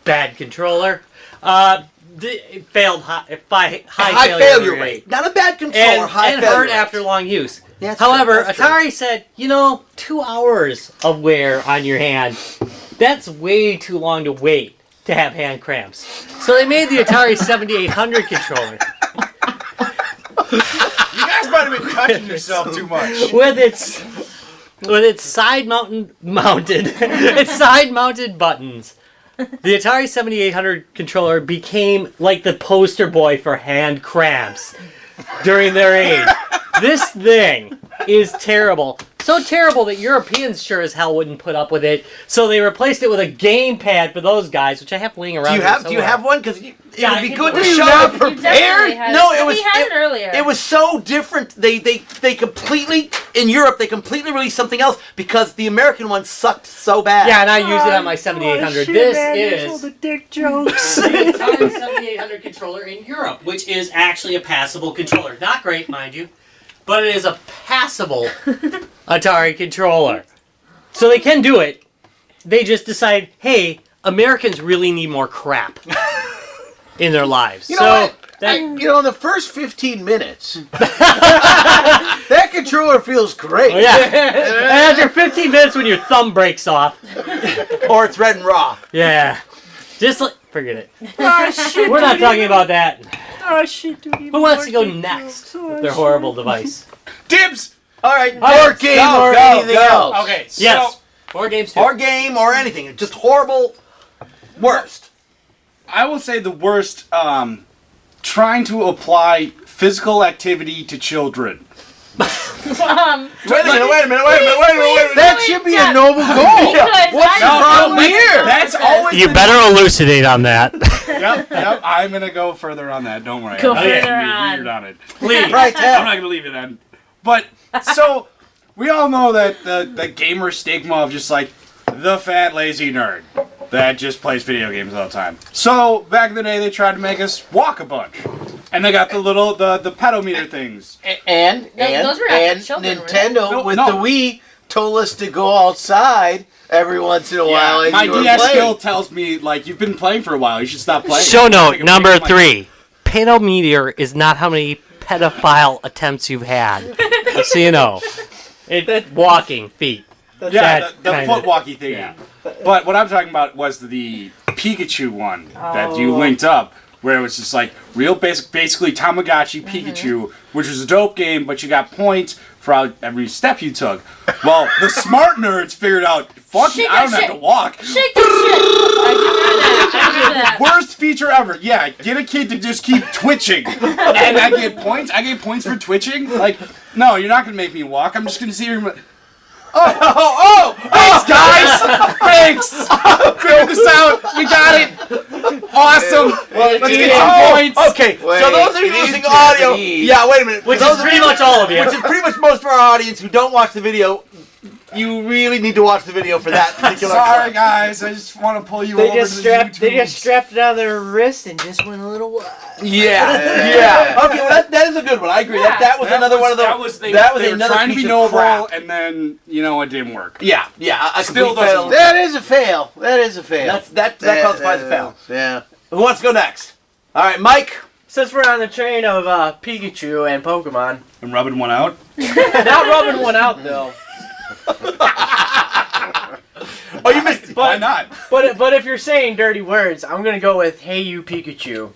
bad controller. It failed high failure rate. Not a bad controller, And high failure hurt rate. after long use. Yeah, that's However, true, that's true. Atari said, 2 hours of wear on your hand, that's way too long to wait to have hand cramps. So they made the Atari 7800 controller You guys might have been touching yourself too much. with its side mounted its side mounted buttons. The Atari 7800 controller became like the poster boy for hand cramps during their age. This thing is terrible. So terrible that Europeans sure as hell wouldn't put up with it. So they replaced it with a gamepad for those guys, which I have laying around. Do you have one? Because it Yeah, would I be can- good to Were you show not it. prepared? No, it was. We had it earlier. It was so different. They completely in Europe. They completely released something else because the American one sucked so bad. Yeah, and I use it on my 7800. This is the dick jokes. the Atari 7800 controller in Europe, which is actually a passable controller. Not great, mind you, but it is a passable Atari controller. So they can do it. They just decide, hey, Americans really need more crap in their lives. You know what? In the first 15 minutes, that controller feels great. Oh, yeah. And after 15 minutes when your thumb breaks off. Or it's red and raw. Yeah. Just like, forget it. Oh, shit, We're not talking about that. Oh shit, dude. Who wants to go next with their horrible device? Dibs! All right, Board game or anything else. Okay, so Yes. Or games too. or game or anything. Just horrible. Worst. I will say the worst, trying to apply physical activity to children. Wait a minute. That should be a noble goal. What's the problem here? That's always You been- better elucidate on that. Yep, I'm going to go further on that. Don't worry. Go I'm not further gonna be on. weird on it. Please. Right, I'm Ted. not going to leave it on. But, so, we all know that the gamer stigma of just like the fat, lazy nerd that just plays video games all the time. So, back in the day, they tried to make us walk a bunch. And they got the little, the pedometer things. And those were actually children, weren't they? Nintendo No, with no. the Wii told us to go outside every once in a while. as my you were DS playing. skill tells me, like, you've been playing for a while, you should stop playing. Show note Take a number break. I'm like, 3. Pedometer is not how many pedophile attempts you've had. Just so you know. It's walking feet. Yeah, That the kinda- foot walkie thingy. yeah. But what I'm talking about was the Pikachu one that you Oh. linked up, where it was just like real basically Tamagotchi Pikachu, which was a dope game, but you got points for every step you took. Well, the smart nerds figured out, fuck it, Shake I don't that have to walk. Shake that shit! I do that. Worst feature ever. Yeah, get a kid to just keep twitching. And I get points. I get points for twitching. Like, no, you're not going to make me walk. I'm just going to see you. Thanks, guys! Thanks! Figured this out. We got it. Awesome. Let's get some points. Okay, Wait, so those of you it is listening to audio, Japanese. yeah, wait a minute. Which For those is of pretty you- much all of you. Which is pretty much most of our audience who don't watch the video. You really need to watch the video for that particular. Sorry, clip. guys. I just want to pull you They over just to the YouTube. strapped it on their wrist and just went a little wild. Yeah. Okay, well that is a good one. I agree. Yeah. That was another one of those. They that was were another trying to piece be of noble, crap. and then it didn't work. Yeah. I Still complete doesn't fail. work. That is a fail. That is a fail. That classifies a fail. Yeah. Who wants to go next? All right, Mike. Since we're on the train of Pikachu and Pokemon, I'm rubbing one out. not rubbing one out though. Oh, you missed it. Why not? But if you're saying dirty words, I'm gonna go with "Hey you Pikachu."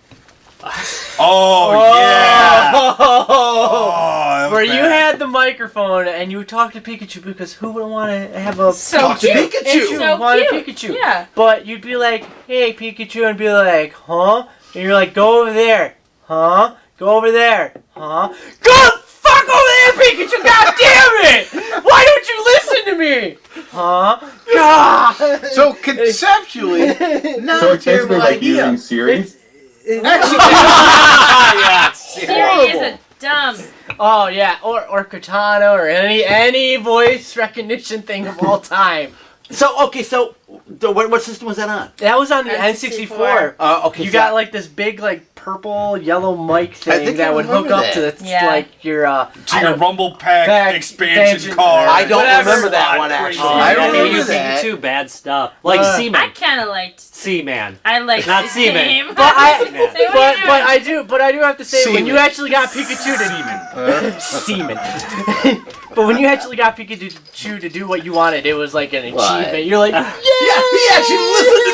Oh, yeah. Oh, that was Where you bad. had the microphone and you talked to Pikachu because who would want to have a So Talk to cute. Pikachu. It's so want a cute. Pikachu? Yeah. But you'd be like, "Hey Pikachu," and be like, "Huh?" And you're like, "Go over there, huh? Go over there, huh? Go the fuck over there, Pikachu! God damn it! Why don't you listen to me? Huh? God!" So conceptually, not So a it's basically terrible like idea. using Siri. Yeah, Siri is a dumb. Oh yeah, or Cortana or any voice recognition thing of all time. So what system was that on? That was on the N64. N64. Okay, You so got like this big like purple yellow mic thing think that I would hook remember up to that. the Yeah. like your to your Rumble Pack Pack expansion expansion. card. I don't Whatever. remember that one actually. I remember Hey, you that. Pikachu, bad stuff. Like Uh, Seaman. I kind of liked. Seaman. I liked Not the semen. name. But I Say what you're doing. but I do have to say when you Semen. actually got Pikachu to semen. But when you actually got Pikachu to do what you wanted, it was like an What? achievement. You're like, Yeah, he actually listened to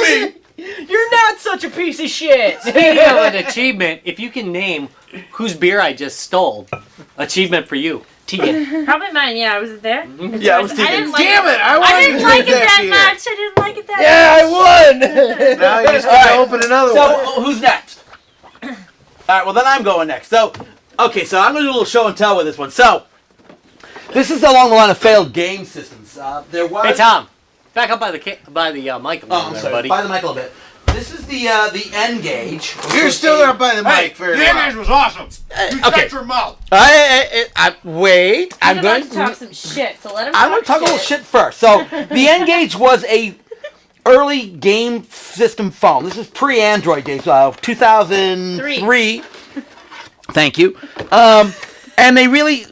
me. you're not such a piece of shit. Speaking of an achievement, if you can name whose beer I just stole, achievement for you. Tegan. Probably mine. Yeah, was it there? Yeah, it was I Tegan. didn't like Damn it! I I wanted didn't to like drink it that beer. much. I didn't like it that Yeah, I won. Now you just All gotta right. open another So one. who's next? All right, well then I'm going next. So I'm gonna do a little show and tell with this one. So this is along the line of failed game systems. There was. Hey Tom, back up by the mic a Oh, little I'm there, sorry. buddy. By the mic a little bit. This is the N gauge. You're still not by the mic very the well. image was awesome. You okay. shut your mouth. Wait. I'm He's going about to talk some shit, so let him I'm going to talk a little shit first. So the N gauge was a early game system phone. This is pre-Android days, 2003. Thank you. And there really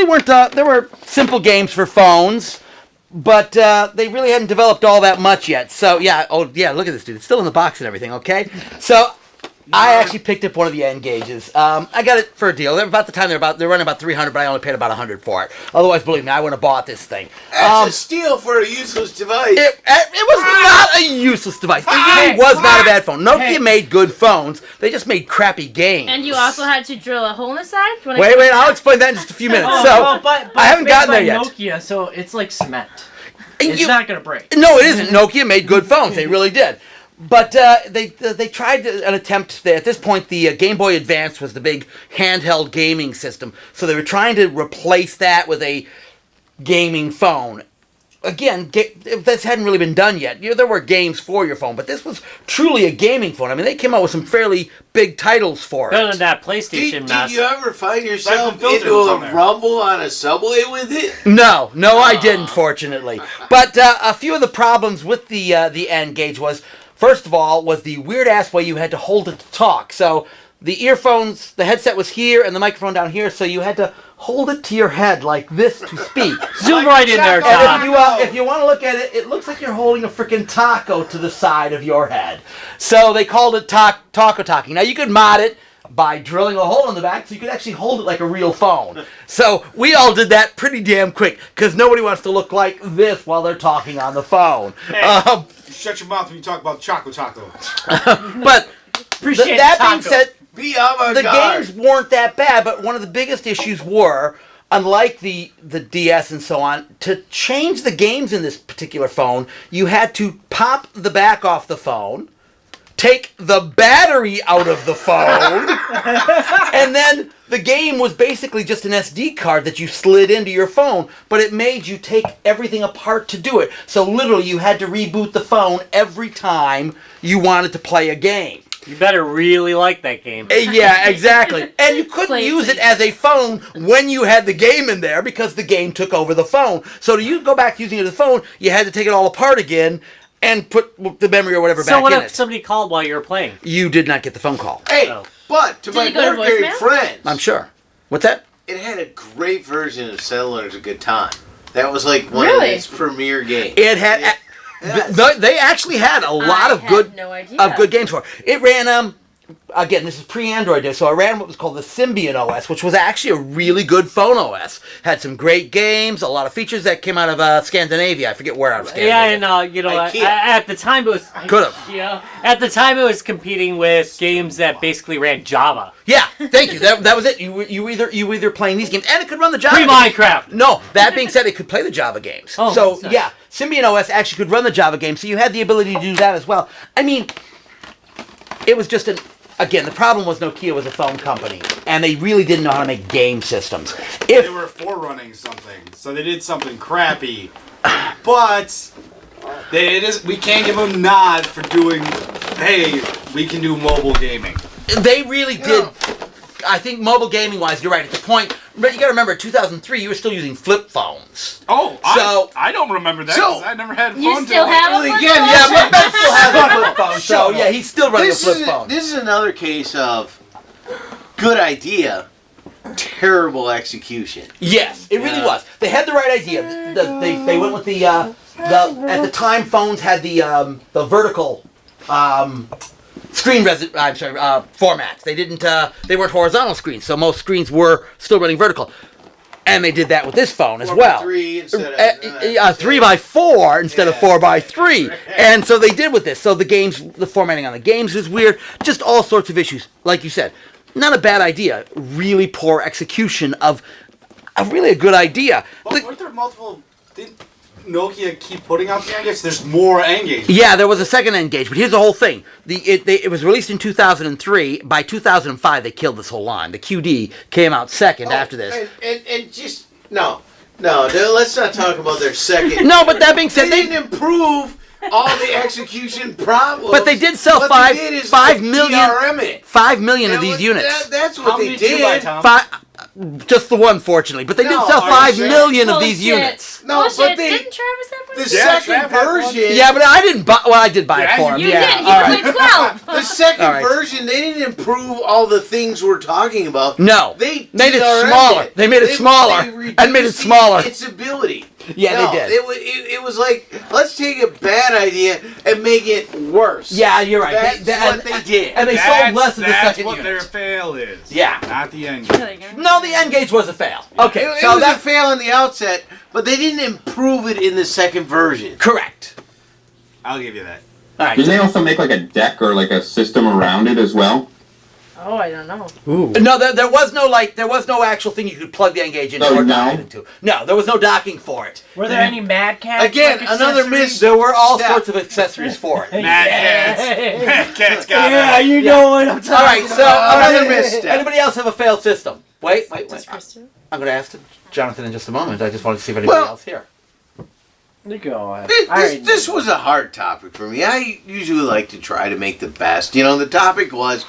weren't. There were simple games for phones, but they really hadn't developed all that much yet. So yeah. Oh yeah. Look at this dude. It's still in the box and everything. Okay. So. I actually picked up one of the N gauges. I got it for a deal. About the time they're running about $300, but I only paid about $100 for it. Otherwise, believe me, I wouldn't have bought this thing. That's a steal for a useless device. It was not a useless device. It really was not a bad phone. Nokia made good phones. They just made crappy games. And you also had to drill a hole in the side? Do you wanna Wait, explain I'll that? explain that in just a few minutes. Oh, So, well, but I haven't it's made gotten there by yet. Nokia, so it's like cement. It's You- not gonna break. No, it isn't. Nokia made good phones. They really did. But they tried an attempt. At this point, the Game Boy Advance was the big handheld gaming system. So they were trying to replace that with a gaming phone. Again, this hadn't really been done yet. There were games for your phone, but this was truly a gaming phone. I mean, they came out with some fairly big titles for it. Better than that PlayStation Did mess. you ever find yourself Siphon filter into was a on there. rumble on a subway with it? No, I didn't, fortunately. But a few of the problems with the N gauge was, first of all, was the weird ass way you had to hold it to talk. So the earphones, the headset was here and the microphone down here, so you had to hold it to your head like this to speak. Zoom right in there, And Tom. if you want to look at it, it looks like you're holding a freaking taco to the side of your head. So they called it taco talking. Now you could mod it by drilling a hole in the back so you could actually hold it like a real phone. So we all did that pretty damn quick because nobody wants to look like this while they're talking on the phone. You shut your mouth when you talk about Choco Taco. But Appreciate that the being taco. said, Be avant the games weren't that bad, but one of the biggest issues were, unlike the DS and so on, to change the games in this particular phone, you had to pop the back off the phone, take the battery out of the phone, and then the game was basically just an SD card that you slid into your phone, but it made you take everything apart to do it. So literally you had to reboot the phone every time you wanted to play a game. You better really like that game. Yeah, exactly. And you couldn't use it as a phone when you had the game in there because the game took over the phone. So to go back to using it as a phone, you had to take it all apart again and put the memory or whatever back in it. So what if somebody called while you were playing? You did not get the phone call. Hey, but to my board game friends, I'm sure. What's that? it had a great version of Settlers of Good Time. That was like one of its premier games. It had... They actually had a lot of good games for it. It ran again, this is pre-Android days, so I ran what was called the Symbian OS, which was actually a really good phone OS. Had some great games, a lot of features that came out of Scandinavia. I forget where out of Scandinavia. Yeah, and at the time it was at the time it was competing with games that basically ran Java. Yeah, thank you. That was it. You either playing these games, and it could run the Java. Pre-Minecraft. No, that being said, it could play the Java games. Oh, so yeah, Symbian OS actually could run the Java games, so you had the ability to do that as well. I mean, it was just Again, the problem was Nokia was a phone company, and they really didn't know how to make game systems. They were forerunning something, so they did something crappy. But we can't give them a nod for doing, hey, we can do mobile gaming. They really did. I think mobile gaming-wise, you're right. At the point, but you got to remember, 2003, you were still using flip phones. Oh, so I don't remember that because I never had a phone. You still have a flip phone? Yeah, but Ben still has a flip phone. So yeah, he's still running a flip phone. This is another case of good idea, terrible execution. Yes, it really was. They had the right idea. They went with the at the time phones had the vertical. Formats. They didn't. They weren't horizontal screens, so most screens were still running vertical, and they did that with this phone as well. 4x3 instead of 3x4 instead of 4x3, and so they did with this. So the formatting on the games is weird. Just all sorts of issues, like you said. Not a bad idea. Really poor execution of really a good idea. But weren't there multiple? Didn't Nokia keep putting out the N-Gage? There's more N-Gage. Yeah, there was a second N-Gage, but here's the whole thing. It was released in 2003. By 2005, they killed this whole line. The QD came out second after this. And just no, let's not talk about their second. No, but that being said, they didn't improve all the execution problems. But they did sell 5 million of these units. That's what they did. Did you buy, Tom? Just the one, fortunately. But they did sell 5 million of these units. No, but didn't Travis have one? The second version. Yeah, but I didn't buy. Well, I did buy it for him. You did. He played 12. The second version, they didn't improve all the things we're talking about. No, they made it smaller. They made it smaller and made it smaller. Its ability. Yeah, they did. It was like, let's take a bad idea and make it worse. Yeah, you're right. That's what they did. And they sold less of the second That's what units. their fail is. Yeah. Not the N-Gage. No, the N-Gage was a fail. Okay, It was a fail in the outset, but they didn't improve it in the second version. Correct. I'll give you that. All right. Didn't they also make like a deck or like a system around it as well? Oh, I don't know. Ooh. No, there was no actual thing you could plug the N-Gage into or dock it into. No, there was no docking for it. Were there any Mad Cats? Again, another miss. There were all sorts of accessories for it. Mad Cats got Yeah, you know what I'm talking All right, so Another misstep. Anybody else have a failed system? Wait. Does Krista? I'm going to ask Jonathan in just a moment. I just wanted to see if anybody else here. You go ahead. This was a hard topic for me. I usually like to try to make the best. The topic was,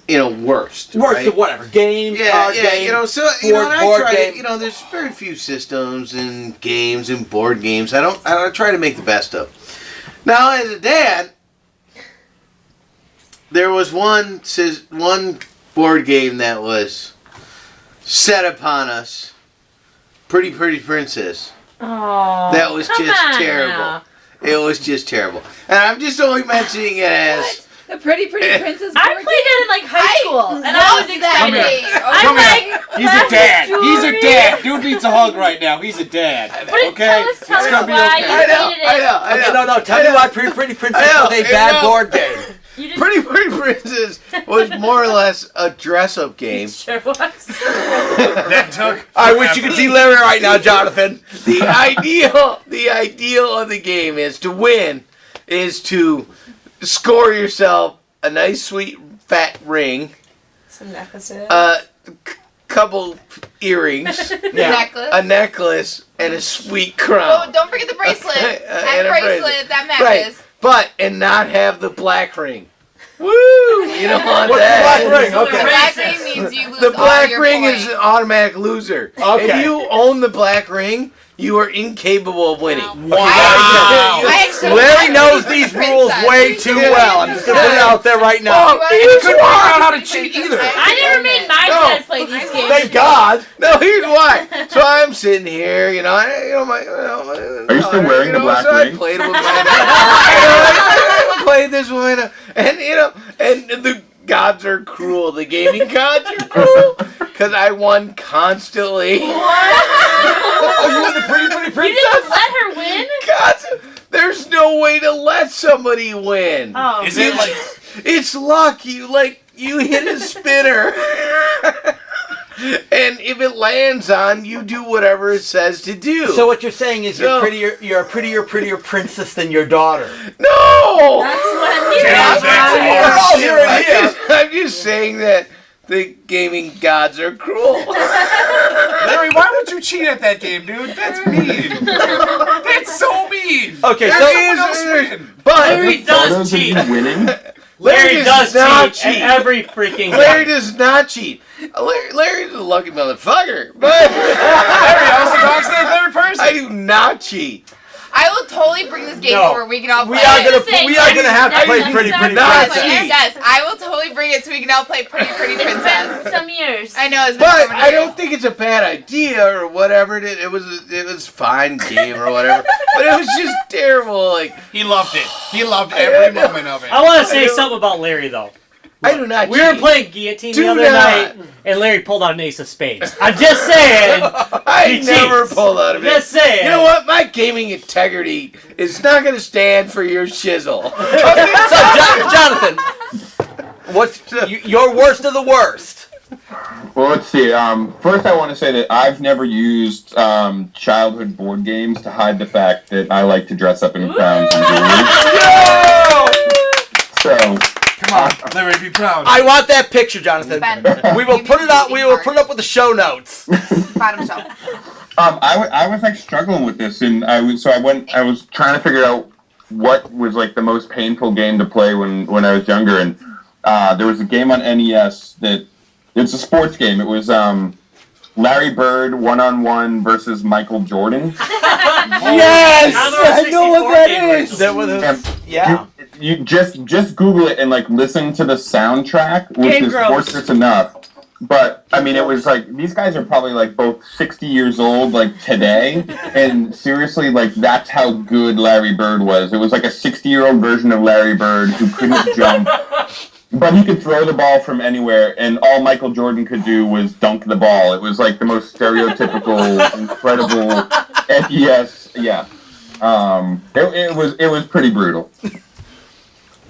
worst. Worst right? of whatever. Game, card game, and I board try game. to, there's very few systems and games and board games I try to make the best of. Now, as a dad, there was one board game that was set upon us, Pretty Princess. Oh, That was just terrible. now. It was just terrible. And I'm just only mentioning it as... The Pretty Princess. I played it in like high school, and I was excited. Come here. He's a dad. He's a dad. Dude needs a hug right now. He's a dad. Okay? Tell us gonna be why okay. you hated it. I know. No, tell me why Pretty Princess was a bad board game. Pretty Princess was more or less a dress-up game. Sure was. That took. I wish you could see Larry right now, Jonathan. The ideal of the game is to win, is to score yourself a nice, sweet, fat ring, Some necklaces. couple earrings, Necklace. a necklace, and a sweet crown. Oh, don't forget the bracelet. And a that Right, matches. but and not have the black ring. Woo! You don't want What's that. the black ring? The Okay. black ring means you lose The black all your ring points. is an automatic loser. Okay. If you own the black ring, you are incapable of winning. Wow. I actually Larry like knows the these princess. rules way too well. I'm just gonna put it out there right now. Oh, You He are- couldn't figure out how to cheat either. I never made my No. dad play these games. Thank God. No, here's why. So I'm sitting here, you know, Are you still wearing the black so I ring? played with my I played this one, and the gods are cruel. The gaming gods are cruel because I won constantly. Oh, you were the pretty You princess? didn't let her win? Gods, there's no way to let somebody win. Oh, Is it like It's luck. You hit a spinner. And if it lands on, you do whatever it says to do. So what you're saying is No. you're a prettier princess than your daughter. no! that's what I'm hearing. We're all hearing here. I'm just saying that the gaming gods are cruel. Larry, why would you cheat at that game, dude? That's mean. That's so mean. Okay, Let so someone else win. But Larry does Photos of cheat. you winning? Larry does not cheat at every freaking Larry game. does not cheat. Larry's a lucky motherfucker. But Larry, I was the dog's third person. I do not cheat. I will totally bring this game No. over. We can all play We are it. gonna have to play Pretty Not Princess. cheat. Yes, I will totally bring it so we can all play Pretty It's Princess. been some years. I know it's been so But many I don't years. think it's a bad idea or whatever. It was fine game or whatever. But it was just terrible. Like He loved it. He loved every moment of it. I want to say something about Larry though. I do not. We were cheat. playing guillotine Do the other not. night, and Larry pulled out an ace of spades. I'm just saying. I He never cheats. pulled out of it. Just saying. You know what? My gaming integrity is not going to stand for your shizzle. So, Jonathan, what's your worst of the worst? Well, let's see. First, I want to say that I've never used childhood board games to hide the fact that I like to dress up in crowns and jewelry. So, Come on, Larry, be proud. I want that picture, Jonathan. Ben. We will put it out. We will put it up with the show notes. Bottom shelf. I was like struggling with this, and I was trying to figure out what was like the most painful game to play when I was younger, and there was a game on NES that it's a sports game. It was Larry Bird 1-on-1 versus Michael Jordan. Yes, I know what that is. That was yeah. You just Google it and like listen to the soundtrack, which Game is gross. fortress enough. But I mean, it was like these guys are probably like both 60 years old like today, and seriously, like that's how good Larry Bird was. It was like a 60-year-old version of Larry Bird who couldn't jump, but he could throw the ball from anywhere, and all Michael Jordan could do was dunk the ball. It was like the most stereotypical, incredible NES. Yeah, it was pretty brutal.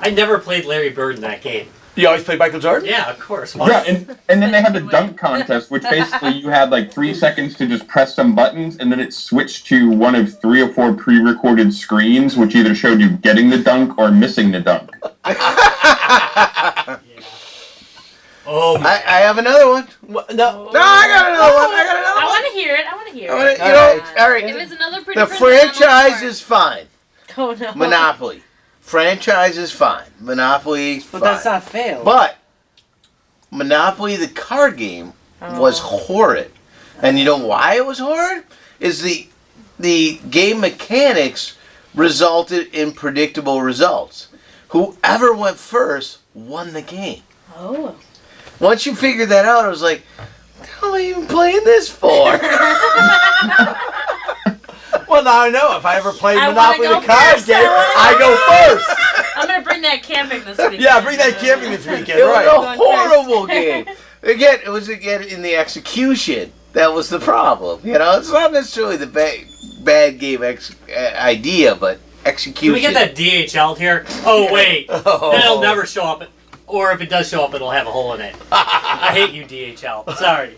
I never played Larry Bird in that game. You always play Michael Jordan? Yeah, of course. Yeah, and then they had the dunk contest, which basically you had like 3 seconds to just press some buttons, and then it switched to one of 3 or 4 pre-recorded screens, which either showed you getting the dunk or missing the dunk. Oh my. I have another one. No. No, I got another one. I got another I one. want to hear it. I want to hear I wanna- it. you know, all right. If it's another pretty The Princess, franchise is fine. Oh no. Monopoly. Franchise is fine. Monopoly is fine. But that's not fail. But Monopoly, the card game, was horrid. And you know why it was horrid? Is the game mechanics resulted in predictable results. Whoever went first won the game. Oh. Once you figured that out, I was like, what the hell am I even playing this for? Well, now I know. If I ever play I Monopoly wanna the go card first. game, I I go first. I'm gonna bring that camping this weekend. Yeah, bring that camping this weekend, It was right? a horrible game. Again, it was in the execution. That was the problem. You know, it's not necessarily the bad game idea, but execution. Can we get that DHL here? Oh wait, then it'll never show up. Or if it does show up, it'll have a hole in it. I hate you, DHL. Sorry.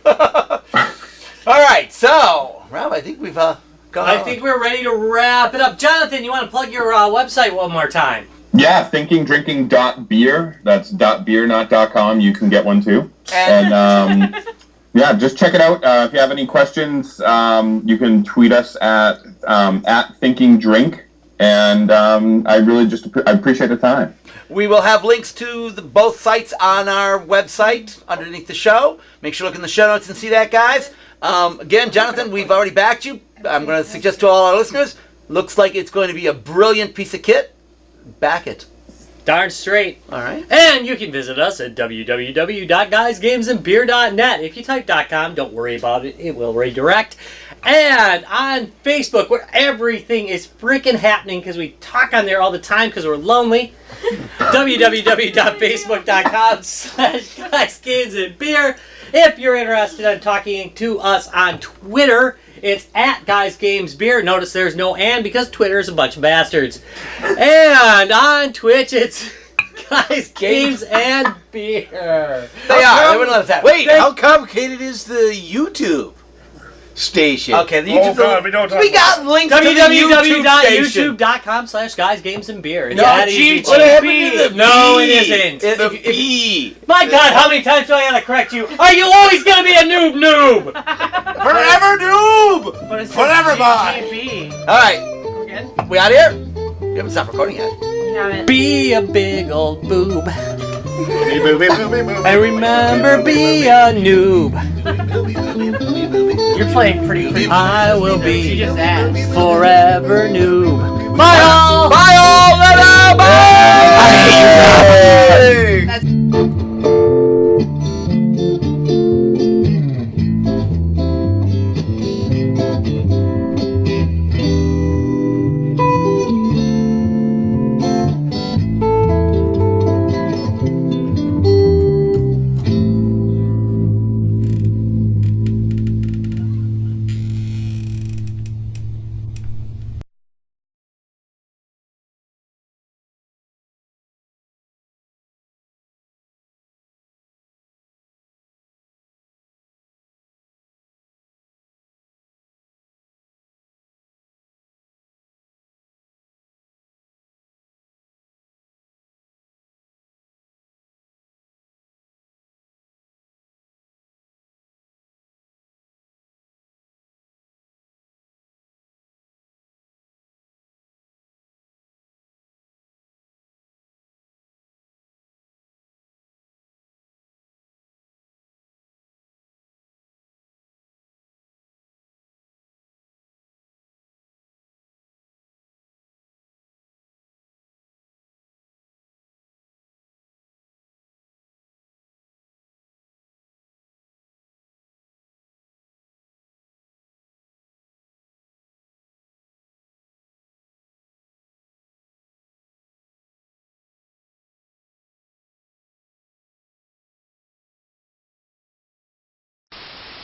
All right, so Rob, I think we've gone. I think we're ready to wrap it up. Jonathan, you want to plug your website one more time? Yeah, thinkingdrinking.beer. That's .beer, not .com. You can get one too. And yeah, just check it out. If you have any questions, you can tweet us at thinkingdrink. And I really I appreciate the time. We will have links to both sites on our website underneath the show. Make sure to look in the show notes and see that, guys. Again, Jonathan, we've already backed you. I'm going to suggest to all our listeners, looks like it's going to be a brilliant piece of kit. Back it. Darn straight. All right. And you can visit us at www.guysgamesandbeer.net. If you type .com, don't worry about it. It will redirect. And on Facebook, where everything is freaking happening because we talk on there all the time because we're lonely. www.facebook.com/guysgamesandbeer. If you're interested in talking to us on Twitter, it's at guysgamesbeer. Notice there's no "and" because Twitter is a bunch of bastards. And on Twitch, it's Guys Games and Beer. They are. They wouldn't let us have it. Wait, how complicated is the YouTube station? Okay, the YouTube. We got links to the YouTube station. www.youtube.com/guysgamesandbeer. It's No, that easy. what happened to the No, it B? isn't. The B. My God, how many times do I gotta correct you? Are you always gonna be a noob? Forever noob! Forever bye! All right. We out here? We haven't stopped recording yet. Be a big old boob. I remember be a noob. You're playing pretty. I will be She just asked. forever noob. Bye all! Bye all! Bye! I hate you.